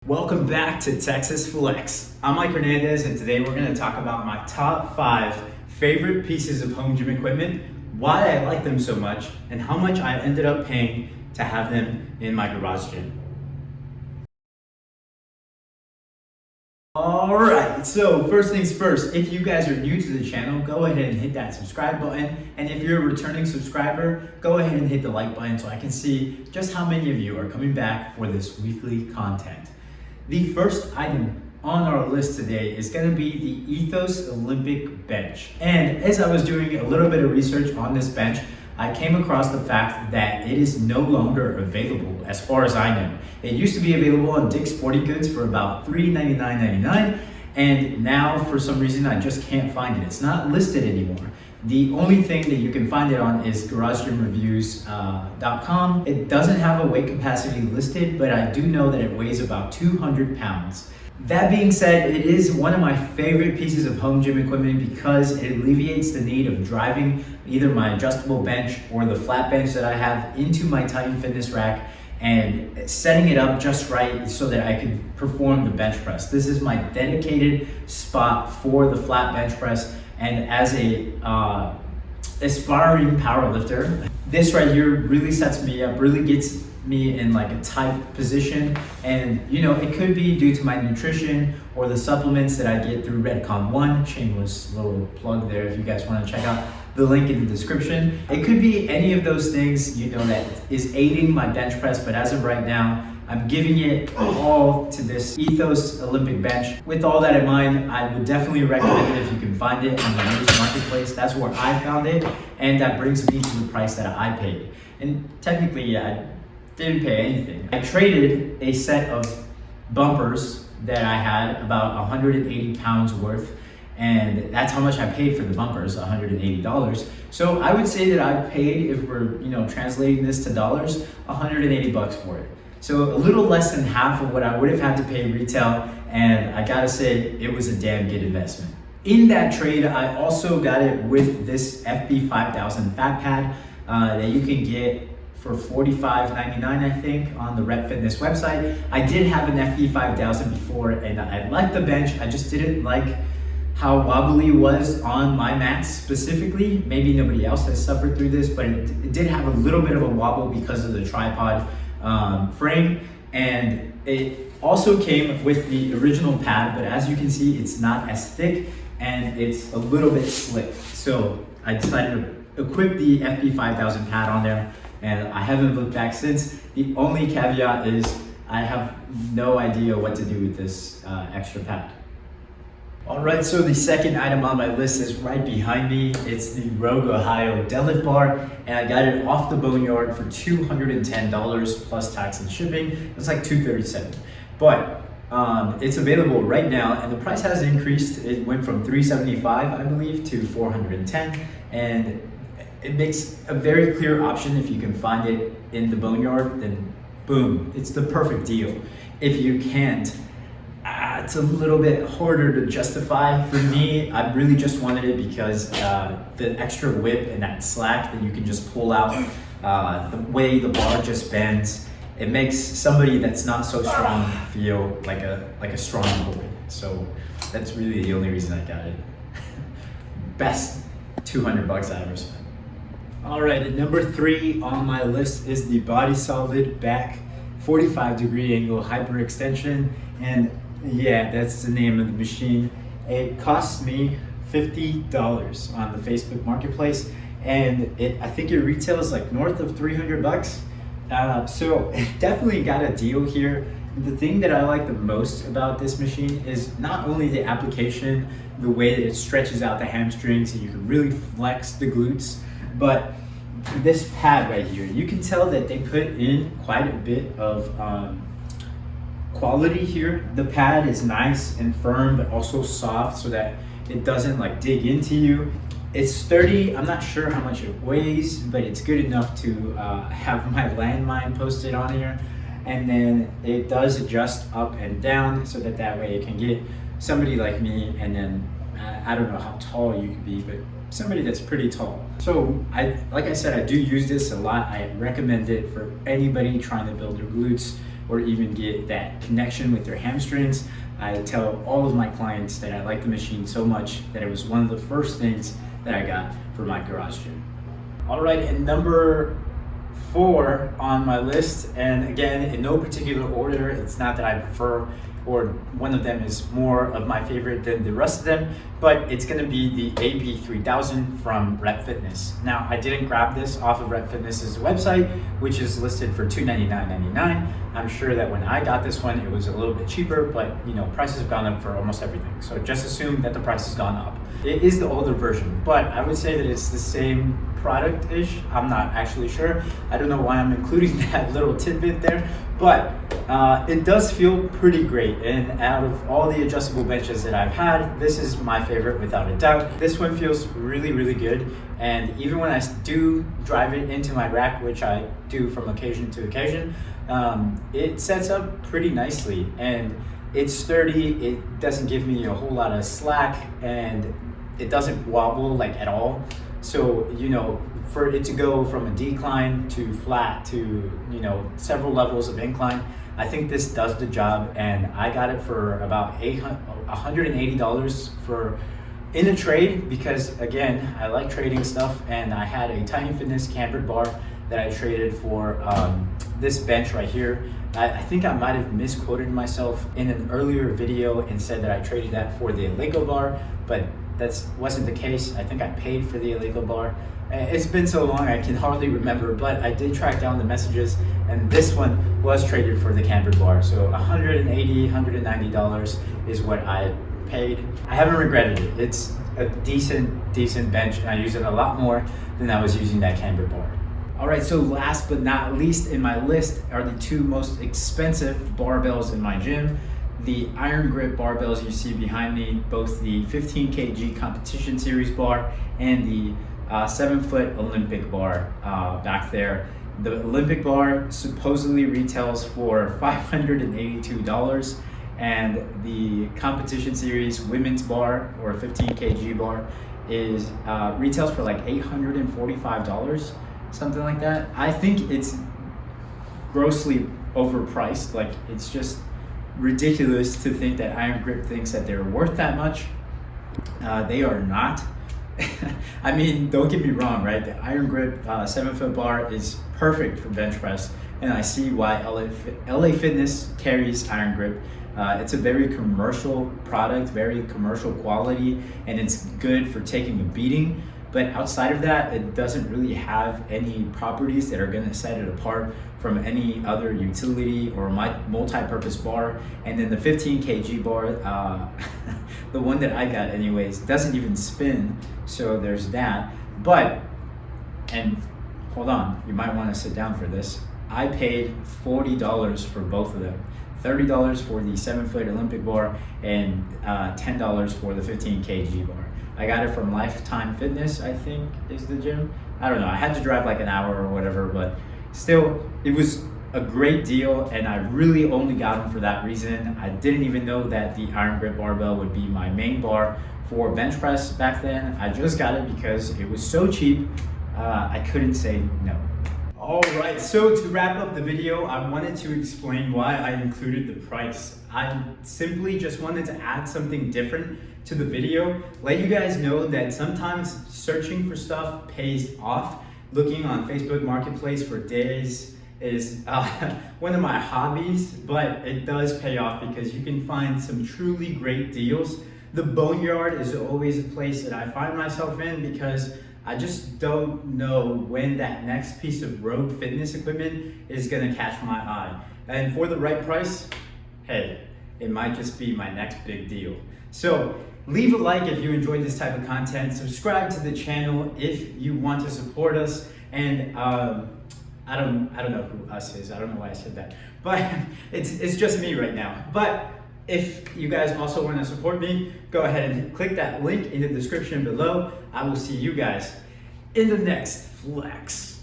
Welcome back to Texas Flex. I'm Mike Hernandez, and today we're going to talk about my top 5 favorite pieces of home gym equipment, why I like them so much, and how much I ended up paying to have them in my garage gym. Alright, so first things first, if you guys are new to the channel, go ahead and hit that subscribe button. And if you're a returning subscriber, go ahead and hit the like button so I can see just how many of you are coming back for this weekly content. The first item on our list today is going to be the Ethos Olympic bench. And as I was doing a little bit of research on this bench, I came across the fact that it is no longer available as far as I know. It used to be available on Dick's Sporting Goods for about $399.99, and now for some reason I just can't find it. It's not listed anymore. The only thing that you can find it on is GarageGymReviews.com. It doesn't have a weight capacity listed, but I do know that it weighs about 200 pounds. That being said, it is one of my favorite pieces of home gym equipment because it alleviates the need of driving either my adjustable bench or the flat bench that I have into my Titan Fitness rack and setting it up just right so that I can perform the bench press. This is my dedicated spot for the flat bench press, and as a aspiring powerlifter, this right here really sets me up, really gets me in like a tight position. And you know, it could be due to my nutrition or the supplements that I get through Redcon 1, shameless little plug there if you guys want to check out the link in the description. It could be any of those things, you know, that is aiding my bench press, but as of right now, I'm giving it all to this Ethos Olympic bench. With all that in mind, I would definitely recommend it if you can find it on the used marketplace. That's where I found it, and that brings me to the price that I paid. And technically, I didn't pay anything. I traded a set of bumpers that I had, about 180 pounds worth, and that's how much I paid for the bumpers, $180. So I would say that I paid, if we're translating this to dollars, 180 bucks for it. So a little less than half of what I would have had to pay retail, and I gotta say, it was a damn good investment. In that trade, I also got it with this FB5000 fat pad that you can get for $45.99, I think, on the Rep Fitness website. I did have an FB5000 before, and I liked the bench. I just didn't like how wobbly it was on my mats specifically. Maybe nobody else has suffered through this, but it did have a little bit of a wobble because of the tripod frame, and it also came with the original pad, but as you can see, it's not as thick and it's a little bit slick. So I decided to equip the FB5000 pad on there, and I haven't looked back since. The only caveat is I have no idea what to do with this extra pad. All right, so the second item on my list is right behind me. It's the Rogue Ohio deadlift bar, and I got it off the Boneyard for $210 plus tax and shipping. It's like $237, but it's available right now, and the price has increased. It went from $375, I believe, to $410, and it makes a very clear option. If you can find it in the Boneyard, then boom, it's the perfect deal. If you can't, it's a little bit harder to justify. For me, I really just wanted it because the extra whip and that slack that you can just pull out, the way the bar just bends, it makes somebody that's not so strong feel like a strong boy. So that's really the only reason I got it. Best 200 bucks I ever spent. All right, at number 3 on my list is the Body Solid Back 45-degree angle hyperextension, and yeah, that's the name of the machine. It cost me $50 on the Facebook Marketplace, and I think it retails like north of 300 bucks. So it definitely got a deal here. The thing that I like the most about this machine is not only the application, the way that it stretches out the hamstrings and you can really flex the glutes, but this pad right here. You can tell that they put in quite a bit of quality here. The pad is nice and firm, but also soft so that it doesn't like dig into you. It's sturdy. I'm not sure how much it weighs, but it's good enough to have my landmine posted on here. And then it does adjust up and down so that way it can get somebody like me, and then I don't know how tall you could be, but somebody that's pretty tall. So like I said, I do use this a lot. I recommend it for anybody trying to build their glutes, or even get that connection with their hamstrings. I tell all of my clients that I like the machine so much that it was one of the first things that I got for my garage gym. All right, and number 4 on my list, and again, in no particular order, it's not that I prefer or one of them is more of my favorite than the rest of them, but it's gonna be the AB3000 from Rep Fitness. Now, I didn't grab this off of Rep Fitness's website, which is listed for $299.99. I'm sure that when I got this one, it was a little bit cheaper, but you know, prices have gone up for almost everything. So just assume that the price has gone up. It is the older version, but I would say that it's the same product-ish. I'm not actually sure. I don't know why I'm including that little tidbit there, but it does feel pretty great. And out of all the adjustable benches that I've had, this is my favorite without a doubt. This one feels really, really good. And even when I do drive it into my rack, which I do from occasion to occasion, it sets up pretty nicely. And it's sturdy, it doesn't give me a whole lot of slack, and it doesn't wobble like at all. So, you know, for it to go from a decline to flat to, you know, several levels of incline, I think this does the job. And I got it for about $180 for in a trade, because again, I like trading stuff, and I had a Titan Fitness cambered bar that I traded for this bench right here. I think I might have misquoted myself in an earlier video and said that I traded that for the Lego bar, but that wasn't the case. I think I paid for the Lego bar. It's been so long I can hardly remember, but I did track down the messages, and this one was traded for the cambered bar. So $180, $190 is what I paid. I haven't regretted it. It's a decent bench, and I use it a lot more than I was using that cambered bar. All right, so last but not least in my list are the 2 most expensive barbells in my gym. The Iron Grip barbells you see behind me, both the 15 kg competition series bar and the 7-foot Olympic bar back there. The Olympic bar supposedly retails for $582, and the competition series women's bar, or 15 kg bar, is retails for like $845, something like that. I think it's grossly overpriced. Like, it's just ridiculous to think that Iron Grip thinks that they're worth that much. They are not. I mean, don't get me wrong, right? The Iron Grip 7-foot bar is perfect for bench press, and I see why LA Fitness carries Iron Grip. It's a very commercial product, very commercial quality, and it's good for taking a beating. But outside of that, it doesn't really have any properties that are gonna set it apart from any other utility or multi-purpose bar. And then the 15 kg bar, the one that I got anyways, doesn't even spin. So there's that. But, and hold on, you might wanna sit down for this. I paid $40 for both of them. $30 for the 7-foot Olympic bar and $10 for the 15 kg bar. I got it from Lifetime Fitness, I think is the gym. I don't know, I had to drive like an hour or whatever, but still, it was a great deal, and I really only got them for that reason. I didn't even know that the Iron Grip barbell would be my main bar for bench press back then. I just got it because it was so cheap, I couldn't say no. All right, so to wrap up the video, I wanted to explain why I included the price. I simply just wanted to add something different to the video, let you guys know that sometimes searching for stuff pays off. Looking on Facebook Marketplace for days is one of my hobbies, but it does pay off because you can find some truly great deals. The Boneyard is always a place that I find myself in because I just don't know when that next piece of rogue fitness equipment is gonna catch my eye. And for the right price, hey, it might just be my next big deal. So leave a like if you enjoyed this type of content. Subscribe to the channel if you want to support us. And I don't know who us is. I don't know why I said that, but it's just me right now. But if you guys also want to support me, go ahead and click that link in the description below. I will see you guys in the next flex.